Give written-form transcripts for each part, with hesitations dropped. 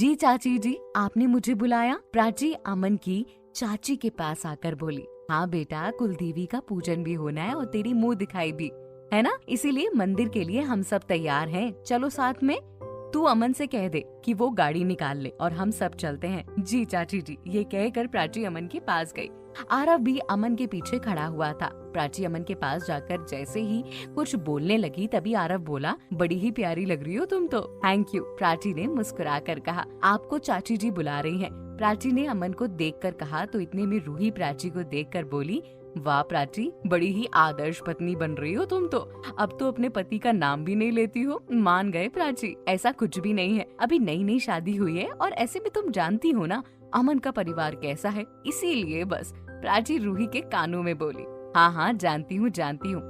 जी चाची जी, आपने मुझे बुलाया? प्राची अमन की चाची के पास आकर बोली। हाँ बेटा, कुलदेवी का पूजन भी होना है और तेरी मुंह दिखाई भी, है ना? इसीलिए मंदिर के लिए हम सब तैयार हैं। चलो साथ में। तू अमन से कह दे कि वो गाड़ी निकाल ले और हम सब चलते हैं। जी चाची जी, ये कहकर प्राची अमन के पास गई। आरव भी अमन के पीछे खड़ा हुआ था। प्राची अमन के पास जाकर जैसे ही कुछ बोलने लगी तभी आरव बोला, बड़ी ही प्यारी लग रही हो तुम तो। थैंक यू, प्राची ने मुस्कुरा कर कहा। आपको चाची जी बुला रही हैं। प्राची ने अमन को देखकर कहा तो इतने में रूही प्राची को देखकर बोली, वाह प्राची, बड़ी ही आदर्श पत्नी बन रही हो तुम तो। अब तो अपने पति का नाम भी नहीं लेती हो। मान गए प्राची, ऐसा कुछ भी नहीं है। अभी नई नई शादी हुई है और ऐसे में तुम जानती हो ना अमन का परिवार कैसा है, इसीलिए बस। प्राची रूही के कानों में बोली। हाँ हाँ, जानती हूँ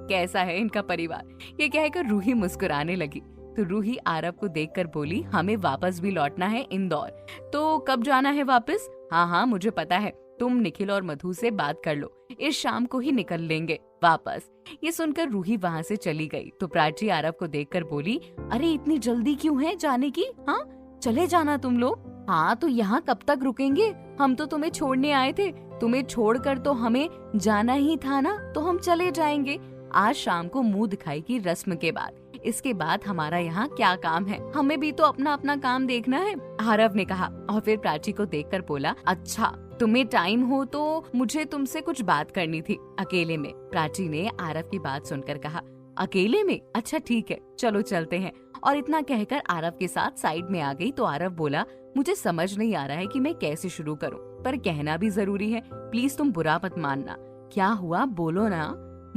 कैसा है इनका परिवार। ये कहकर रूही मुस्कुराने लगी तो रूही आरव को देखकर बोली, हमें वापस भी लौटना है इंदौर। तो कब जाना है वापस? हाँ हाँ मुझे पता है, तुम निखिल और मधु से बात कर लो, इस शाम को ही निकल लेंगे वापस। ये सुनकर रूही वहाँ से चली गई तो प्राची आरव को देखकर बोली, अरे इतनी जल्दी क्यों है जाने की? हाँ चले जाना तुम लोग। हाँ तो यहाँ कब तक रुकेंगे? हम तो तुम्हें छोड़ने आए थे, तुम्हें छोड़कर तो हमें जाना ही था ना, तो हम चले जाएंगे आज शाम को मुंह दिखाई की रस्म के बाद। इसके बाद हमारा यहाँ क्या काम है? हमें भी तो अपना अपना काम देखना है, आरव ने कहा और फिर प्राची को देखकर बोला, अच्छा तुम्हें टाइम हो तो मुझे तुमसे कुछ बात करनी थी अकेले में। प्राची ने आरव की बात सुनकर कहा, अकेले में? अच्छा ठीक है, चलो चलते हैं। और इतना कहकर आरव के साथ साइड में आ गई तो आरव बोला, मुझे समझ नहीं आ रहा है कि मैं कैसे शुरू करूं, पर कहना भी जरूरी है, प्लीज तुम बुरा मत मानना। क्या हुआ बोलो ना।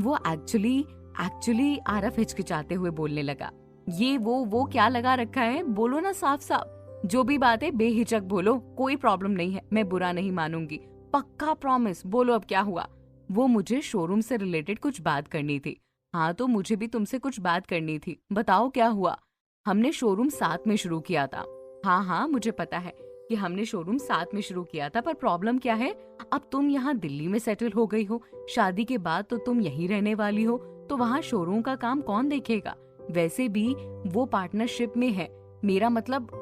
वो एक्चुअली आरव हिचकिचाते हुए बोलने लगा, ये वो क्या लगा रखा है, बोलो ना साफ साफ। जो भी बात है बेहिचक बोलो, कोई प्रॉब्लम नहीं है, मैं बुरा नहीं मानूंगी, पक्का प्रॉमिस। बोलो अब क्या हुआ? वो मुझे शोरूम से रिलेटेड कुछ बात करनी थी। हाँ तो मुझे भी तुमसे कुछ बात करनी थी, बताओ क्या हुआ? हमने शोरूम साथ में शुरू किया था। हाँ मुझे पता है कि हमने शोरूम साथ में शुरू किया था, पर प्रॉब्लम क्या है, अब तुम यहाँ दिल्ली में सेटल हो गई हो, शादी के बाद तो तुम यहीं रहने वाली हो, तो वहाँ शोरूम का काम कौन देखेगा? वैसे भी वो पार्टनरशिप में है, मेरा मतलब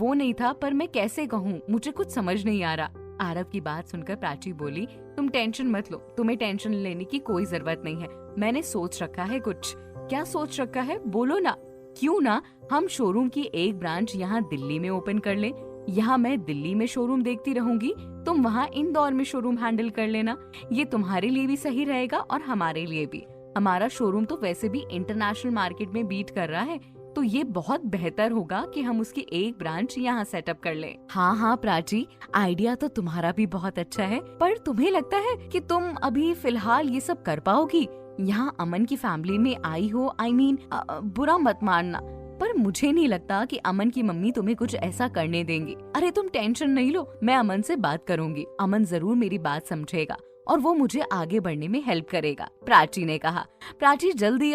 वो नहीं था, पर मैं कैसे कहूँ, मुझे कुछ समझ नहीं आ रहा। आरव की बात सुनकर प्राची बोली, तुम टेंशन मत लो, तुम्हें टेंशन लेने की कोई जरूरत नहीं है, मैंने सोच रखा है कुछ। क्या सोच रखा है, बोलो ना। क्यों ना हम शोरूम की एक ब्रांच यहाँ दिल्ली में ओपन कर लें। यहाँ मैं दिल्ली में शोरूम देखती रहूंगी, तुम वहाँ इंदौर में शोरूम हैंडल कर लेना। ये तुम्हारे लिए भी सही रहेगा और हमारे लिए भी। हमारा शोरूम तो वैसे भी इंटरनेशनल मार्केट में बीट कर रहा है, तो ये बहुत बेहतर होगा कि हम उसकी एक ब्रांच यहाँ सेटअप कर लें। हाँ प्राची, आइडिया तो तुम्हारा भी बहुत अच्छा है, पर तुम्हें लगता है कि तुम अभी फिलहाल ये सब कर पाओगी? यहाँ अमन की फैमिली में आई हो, बुरा मत मानना, पर मुझे नहीं लगता कि अमन की मम्मी तुम्हें कुछ ऐसा करने देंगी। अरे तुम टेंशन नहीं लो, मैं अमन से बात करूंगी, अमन जरूर मेरी बात समझेगा और वो मुझे आगे बढ़ने में हेल्प करेगा, प्राची ने कहा। प्राची जल्दी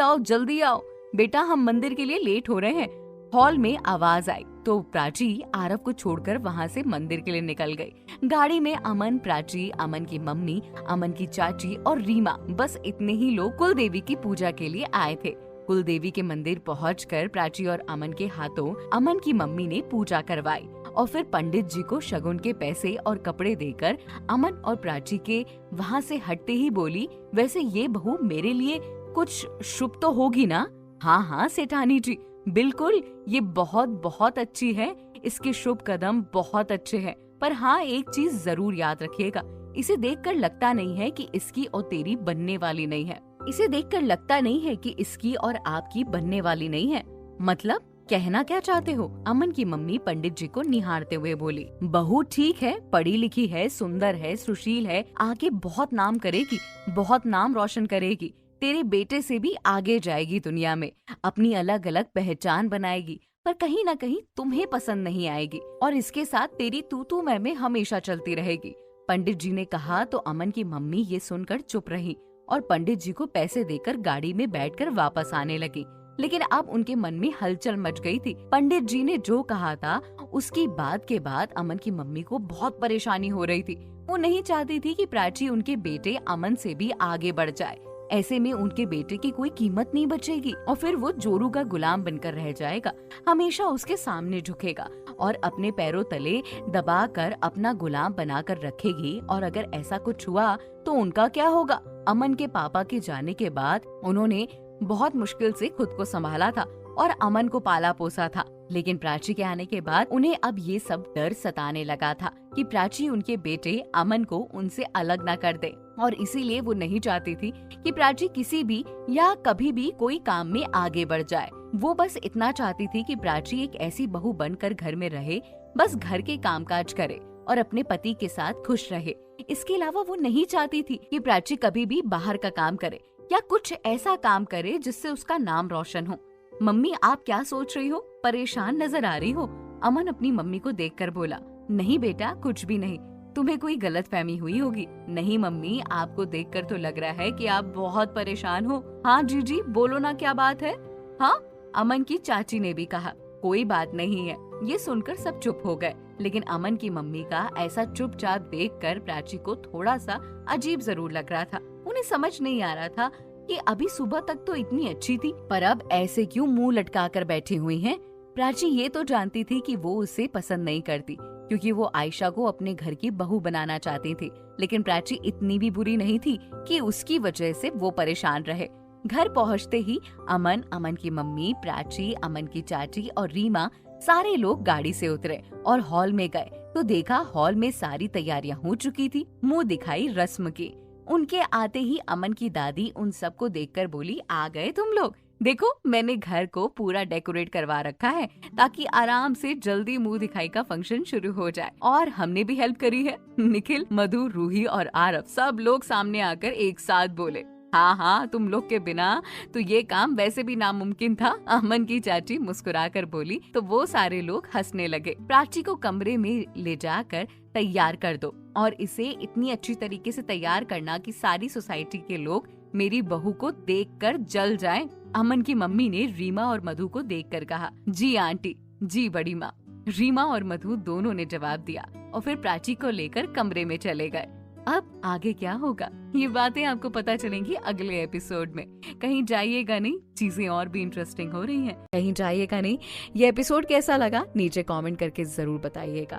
आओ बेटा, हम मंदिर के लिए लेट हो रहे हैं। हॉल में आवाज आई तो प्राची आरव को छोड़कर वहाँ से मंदिर के लिए निकल गई। गाड़ी में अमन, प्राची, अमन की मम्मी, अमन की चाची और रीमा, बस इतने ही लोग कुलदेवी की पूजा के लिए आए थे। कुलदेवी के मंदिर पहुंचकर प्राची और अमन के हाथों अमन की मम्मी ने पूजा करवाई और फिर पंडित जी को शगुन के पैसे और कपड़े देकर अमन और प्राची के वहाँ से हटते ही बोली, वैसे ये बहू मेरे लिए कुछ शुभ तो होगी ना? हाँ सेठानी जी, बिल्कुल, ये बहुत बहुत अच्छी है, इसके शुभ कदम बहुत अच्छे हैं, पर हाँ एक चीज जरूर याद रखिएगा, इसे देखकर लगता नहीं है कि इसकी और तेरी बनने वाली नहीं है। इसे देखकर लगता नहीं है कि इसकी और आपकी बनने वाली नहीं है। मतलब कहना क्या चाहते हो? अमन की मम्मी पंडित जी को निहारते हुए बोली, बहू ठीक है, पढ़ी लिखी है, सुंदर है, सुशील है, आगे बहुत नाम करेगी, बहुत नाम रोशन करेगी, तेरे बेटे से भी आगे जाएगी दुनिया में, अपनी अलग अलग पहचान बनाएगी, पर कहीं ना कहीं तुम्हें पसंद नहीं आएगी और इसके साथ तेरी तू मैं हमेशा चलती रहेगी। पंडित जी ने कहा तो अमन की मम्मी ये सुनकर चुप रही और पंडित जी को पैसे देकर गाड़ी में बैठकर वापस आने लगी। लेकिन अब उनके मन में हलचल मच गई थी। पंडित जी ने जो कहा था उसकी बात के बाद अमन की मम्मी को बहुत परेशानी हो रही थी। वो नहीं चाहती थी कि प्राची उनके बेटे अमन से भी आगे बढ़ जाए, ऐसे में उनके बेटे की कोई कीमत नहीं बचेगी और फिर वो जोरू का गुलाम बनकर रह जाएगा, हमेशा उसके सामने झुकेगा और अपने पैरों तले दबाकर अपना गुलाम बनाकर रखेगी। और अगर ऐसा कुछ हुआ तो उनका क्या होगा? अमन के पापा के जाने के बाद उन्होंने बहुत मुश्किल से खुद को संभाला था और अमन को पाला पोसा था, लेकिन प्राची के आने के बाद उन्हें अब ये सब डर सताने लगा था कि प्राची उनके बेटे अमन को उनसे अलग न कर दे। और इसीलिए वो नहीं चाहती थी कि प्राची किसी भी या कभी भी कोई काम में आगे बढ़ जाए। वो बस इतना चाहती थी कि प्राची एक ऐसी बहू बनकर घर में रहे, बस घर के कामकाज करे और अपने पति के साथ खुश रहे। इसके अलावा वो नहीं चाहती थी कि प्राची कभी भी बाहर का काम करे या कुछ ऐसा काम करे जिससे उसका नाम रोशन हो। मम्मी, आप क्या सोच रही हो? परेशान नजर आ रही हो? अमन अपनी मम्मी को देखकर बोला। नहीं बेटा, कुछ भी नहीं, तुम्हें कोई गलतफहमी हुई होगी। नहीं मम्मी, आपको देखकर तो लग रहा है कि आप बहुत परेशान हो। हाँ जीजी, बोलो ना, क्या बात है? हाँ, अमन की चाची ने भी कहा। कोई बात नहीं है। ये सुनकर सब चुप हो गए, लेकिन अमन की मम्मी का ऐसा चुपचाप देखकर प्राची को थोड़ा सा अजीब जरूर लग रहा था। उन्हें समझ नहीं आ रहा था कि अभी सुबह तक तो इतनी अच्छी थी, पर अब ऐसे क्यों मुंह लटका कर बैठी हुई हैं? प्राची ये तो जानती थी कि वो उसे पसंद नहीं करती, क्योंकि वो आयशा को अपने घर की बहू बनाना चाहती थी, लेकिन प्राची इतनी भी बुरी नहीं थी कि उसकी वजह से वो परेशान रहे। घर पहुंचते ही अमन, अमन की मम्मी, प्राची, अमन की चाची और रीमा सारे लोग गाड़ी से उतरे और हॉल में गए तो देखा हॉल में सारी तैयारियां हो चुकी थी। मुंह दिखाई रस्म की। उनके आते ही अमन की दादी उन सबको देखकर बोली, आ गए तुम लोग? देखो, मैंने घर को पूरा डेकोरेट करवा रखा है ताकि आराम से जल्दी मुंह दिखाई का फंक्शन शुरू हो जाए। और हमने भी हेल्प करी है। निखिल, मधु, रूही और आरव सब लोग सामने आकर एक साथ बोले, हाँ हाँ, तुम लोग के बिना तो ये काम वैसे भी नामुमकिन था। अमन की चाची मुस्कुराकर बोली तो वो सारे लोग हंसने लगे। प्राची को कमरे में ले जाकर तैयार कर दो और इसे इतनी अच्छी तरीके से तैयार करना कि सारी सोसाइटी के लोग मेरी बहू को देखकर जल जाएं। अमन की मम्मी ने रीमा और मधु को देखकर कहा, जी आंटी, जी बड़ी माँ। रीमा और मधु दोनों ने जवाब दिया और फिर प्राची को लेकर कमरे में चले गए। अब आगे क्या होगा, ये बातें आपको पता चलेंगी अगले एपिसोड में। कहीं जाइएगा नहीं, चीजें और भी इंटरेस्टिंग हो रही हैं। कहीं जाइएगा नहीं। ये एपिसोड कैसा लगा नीचे कमेंट करके जरूर बताइएगा।